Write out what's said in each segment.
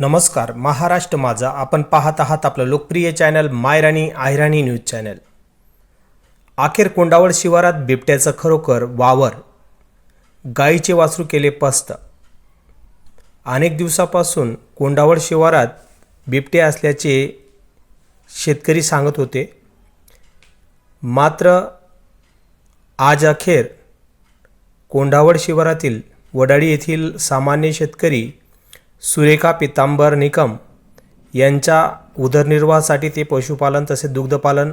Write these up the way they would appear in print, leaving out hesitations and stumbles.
नमस्कार, महाराष्ट्र माझा. आपण पाहत आहात आपलं लोकप्रिय चॅनल मायराणी आयराणी न्यूज चॅनल. अखेर कोंडावळ शिवारात बिबट्याचं खरोखर वावर, गायीचे वासरू केले पस्त. अनेक दिवसापासून कोंडावळ शिवारात बिबटे असल्याचे शेतकरी सांगत होते. मात्र आज अखेर कोंडावळ शिवारातील वडाळी येथील सामान्य शेतकरी सुरेखा पितांबर निकम यांच्या उदरनिर्वाहासाठी ते पशुपालन तसेच दुग्धपालन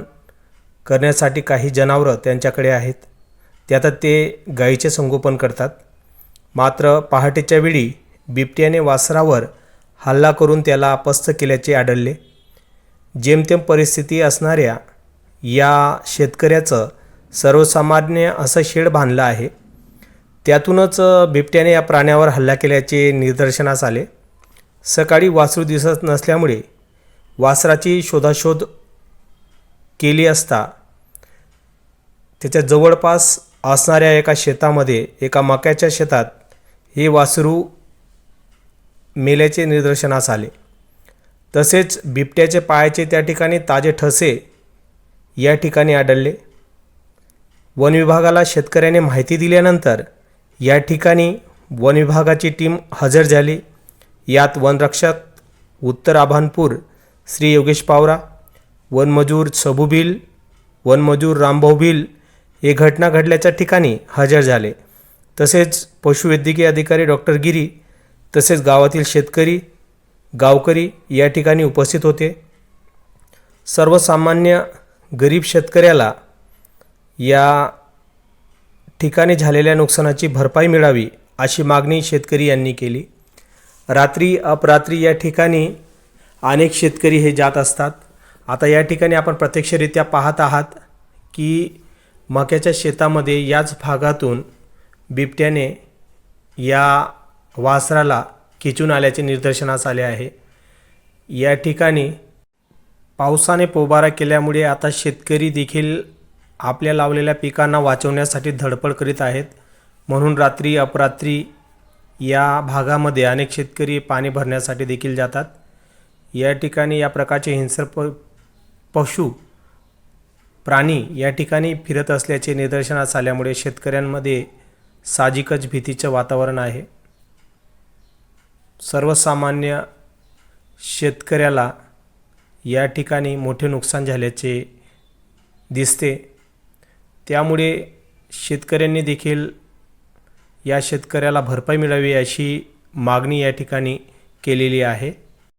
करण्यासाठी काही जनावरं त्यांच्याकडे आहेत. त्यात ते गायीचे संगोपन करतात. मात्र पहाटेच्या वेळी बिबट्याने वासरावर हल्ला करून त्याला पस्त केल्याचे आढळले. जेमतेम परिस्थिती असणाऱ्या या शेतकऱ्याचं सर्वसामान्य असं शेड बांधलं आहे. त्यातूनच बिबट्याने या प्राण्यावर हल्ला केल्याचे निदर्शनास आले. सकाळी वासरू दिसत नसल्यामुळे वासराची शोधाशोध केली असता त्याच्या जवळपास असणाऱ्या एका शेतामध्ये, एका मक्याच्या शेतात हे वासरू मेल्याचे निदर्शनास आले. तसेच बिबट्याचे पायाचे त्या ठिकाणी ताजे ठसे या ठिकाणी आढळले. वन विभागाला शेतकऱ्याने माहिती दिल्यानंतर या ठिकाणी वन विभागाची टीम हजर झाली. यात वनरक्षक उत्तर आभानपूर श्री योगेश पावरा, वनमजूर सबू भिल, वनमजूर रामभाऊ भिल हे घटना घडल्याच्या ठिकाणी हजर झाले. तसेच पशुवैद्यकीय अधिकारी डॉक्टर गिरी तसेच गावातील शेतकरी, गावकरी या ठिकाणी उपस्थित होते. सर्वसामान्य गरीब शेतकऱ्याला या ठिकाणी झालेल्या नुकसानाची भरपाई मिळावी अशी मागणी शेतकरी यांनी केली. रात्री अपरात्री या ठिकाणी अनेक शेतकरी हे जात असतात. आता या ठिकाणी आपण प्रत्यक्षरित्या पाहत आहात की मक्याच्या शेतामध्ये याच भागातून बिबट्याने या वासराला खिचून आल्याचे निदर्शनास आले आहे. या ठिकाणी पावसाने पोबारा केल्यामुळे आता शेतकरी देखील आपल्या लावलेल्या पिकांना वाचवण्यासाठी धडपड करीत आहेत. म्हणून रात्री अपरात्री या भागामध्ये अनेक शेतकरी पाणी भरण्यासाठी देखील जातात. या ठिकाणी या प्रकारचे हिंस्र पशु प्राणी या ठिकाणी फिरत असल्याचे निदर्शनास आल्यामुळे शेतकऱ्यांमध्ये साहजिकच भीतीचे वातावरण आहे. सर्वसामान्य शेतकऱ्याला या ठिकाणी मोठे नुकसान झाल्याचे दिसते. त्यामुळे शेतकऱ्यांनी देखील या शेतकऱ्याला भरपाई मिळावी अशी मागणी या ठिकाणी केलेली आहे.